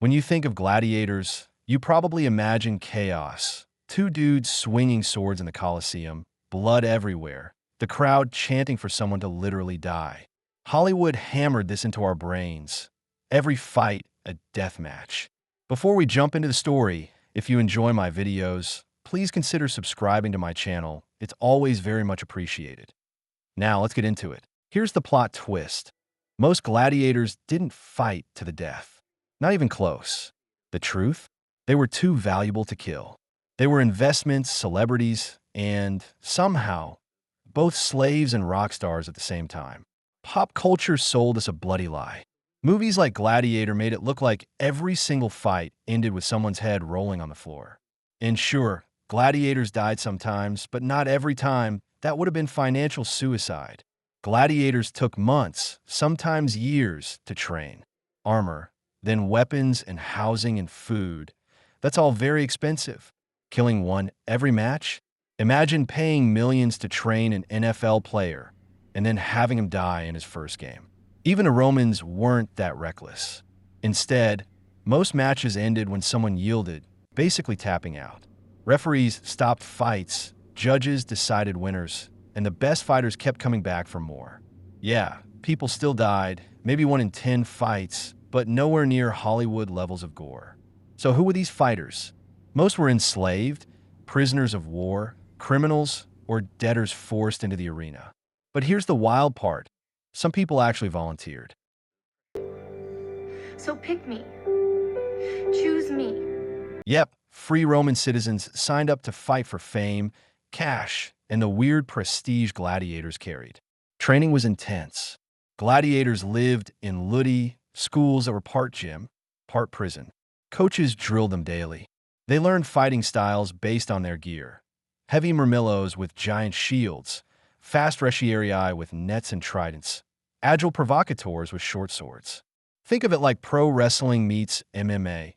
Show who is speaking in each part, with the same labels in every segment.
Speaker 1: When you think of gladiators, you probably imagine chaos. Two dudes swinging swords in the Colosseum, blood everywhere, the crowd chanting for someone to literally die. Hollywood hammered this into our brains. Every fight, a death match. Before we jump into the story, if you enjoy my videos, please consider subscribing to my channel. It's always very much appreciated. Now, let's get into it. Here's the plot twist. Most gladiators didn't fight to the death. Not even close. The truth? They were too valuable to kill. They were investments, celebrities, and, somehow, both slaves and rock stars at the same time. Pop culture sold us a bloody lie. Movies like Gladiator made it look like every single fight ended with someone's head rolling on the floor. And sure, gladiators died sometimes, but not every time. That would have been financial suicide. Gladiators took months, sometimes years, to train. Armor, then weapons and housing and food. That's all very expensive. Killing one every match? Imagine paying millions to train an NFL player and then having him die in his first game. Even the Romans weren't that reckless. Instead, most matches ended when someone yielded, basically tapping out. Referees stopped fights, judges decided winners, and the best fighters kept coming back for more. Yeah, people still died, maybe 1 in 10 fights, but nowhere near Hollywood levels of gore. So who were these fighters? Most were enslaved, prisoners of war, criminals, or debtors forced into the arena. But here's the wild part. Some people actually volunteered.
Speaker 2: So pick me. Choose me.
Speaker 1: Yep, free Roman citizens signed up to fight for fame, cash, and the weird prestige gladiators carried. Training was intense. Gladiators lived in ludi, schools that were part gym, part prison. Coaches drilled them daily. They learned fighting styles based on their gear. Heavy murmillos with giant shields, fast retiarii with nets and tridents, agile provocateurs with short swords. Think of it like pro wrestling meets MMA.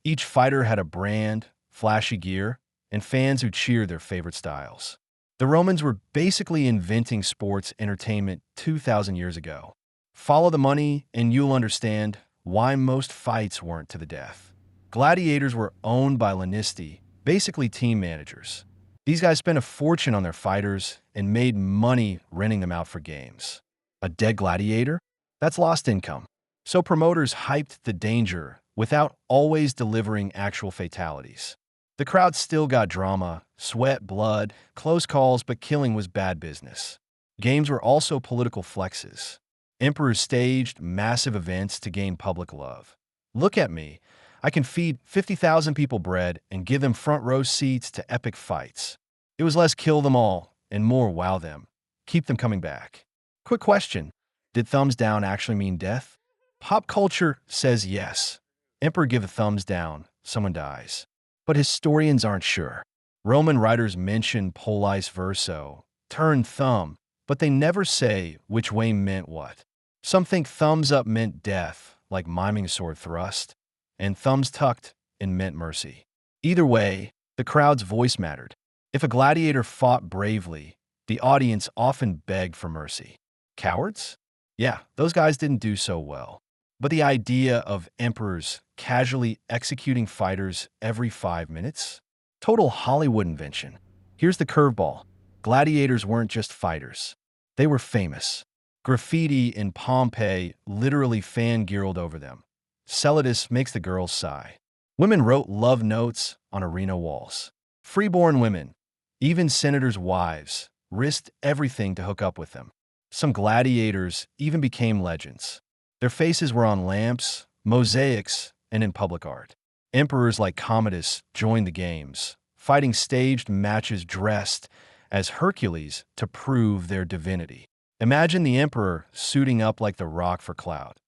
Speaker 1: Each fighter had a brand, flashy gear, and fans who cheered their favorite styles. The Romans were basically inventing sports entertainment 2,000 years ago. Follow the money, and you'll understand why most fights weren't to the death. Gladiators were owned by Lanisti, basically team managers. These guys spent a fortune on their fighters and made money renting them out for games. A dead gladiator? That's lost income. So promoters hyped the danger without always delivering actual fatalities. The crowd still got drama, sweat, blood, close calls, but killing was bad business. Games were also political flexes. Emperors staged massive events to gain public love. Look at me. I can feed 50,000 people bread and give them front row seats to epic fights. It was less kill them all and more wow them. Keep them coming back. Quick question. Did thumbs down actually mean death? Pop culture says yes. Emperor give a thumbs down, someone dies. But historians aren't sure. Roman writers mention pollice verso, turn thumb, but they never say which way meant what. Some think thumbs up meant death, like miming a sword thrust, and thumbs tucked and meant mercy. Either way, the crowd's voice mattered. If a gladiator fought bravely, the audience often begged for mercy. Cowards? Yeah, those guys didn't do so well. But the idea of emperors casually executing fighters every 5 minutes? Total Hollywood invention. Here's the curveball. Gladiators weren't just fighters. They were famous. Graffiti in Pompeii literally fangirled over them. Celadus makes the girls sigh. Women wrote love notes on arena walls. Freeborn women, even senators' wives, risked everything to hook up with them. Some gladiators even became legends. Their faces were on lamps, mosaics, and in public art. Emperors like Commodus joined the games, fighting staged matches dressed as Hercules to prove their divinity. Imagine the emperor suiting up like the Rock for clout.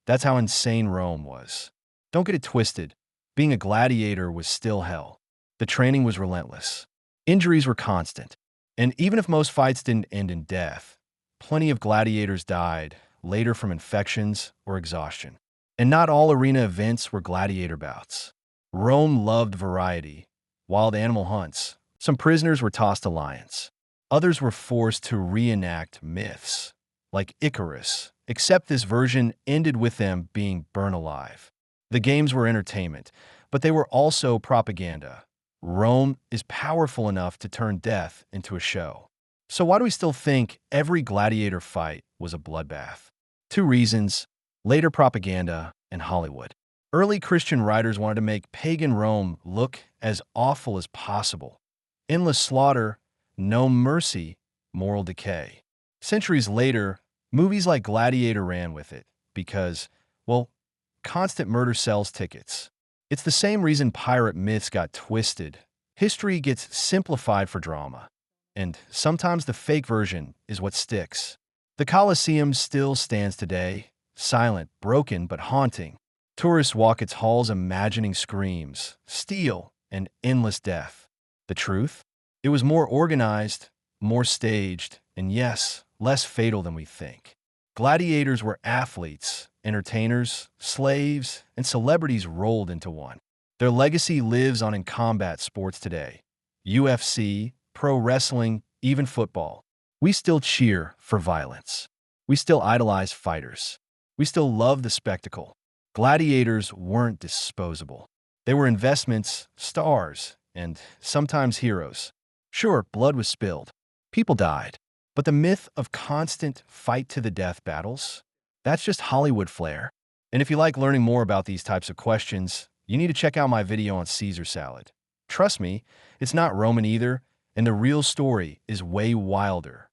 Speaker 1: That's how insane Rome was. Don't get it twisted. Being a gladiator was still hell. The training was relentless. Injuries were constant. And even if most fights didn't end in death, plenty of gladiators died, later from infections or exhaustion. And not all arena events were gladiator bouts. Rome loved variety. Wild animal hunts. Some prisoners were tossed to lions. Others were forced to reenact myths, like Icarus, except this version ended with them being burned alive. The games were entertainment, but they were also propaganda. Rome is powerful enough to turn death into a show. So why do we still think every gladiator fight was a bloodbath? Two reasons: later propaganda and Hollywood. Early Christian writers wanted to make pagan Rome look as awful as possible. Endless slaughter, no mercy, moral decay. Centuries later, movies like Gladiator ran with it because, well, constant murder sells tickets. It's the same reason pirate myths got twisted. History gets simplified for drama, and sometimes the fake version is what sticks. The Colosseum still stands today, silent, broken, but haunting. Tourists walk its halls imagining screams, steel, and endless death. The truth? It was more organized, more staged, and yes, less fatal than we think. Gladiators were athletes, entertainers, slaves, and celebrities rolled into one. Their legacy lives on in combat sports today. UFC, pro wrestling, even football. We still cheer for violence. We still idolize fighters. We still love the spectacle. Gladiators weren't disposable. They were investments, stars, and sometimes heroes. Sure, blood was spilled. People died. But the myth of constant fight-to-the-death battles? That's just Hollywood flair. And if you like learning more about these types of questions, you need to check out my video on Caesar salad. Trust me, it's not Roman either, and the real story is way wilder.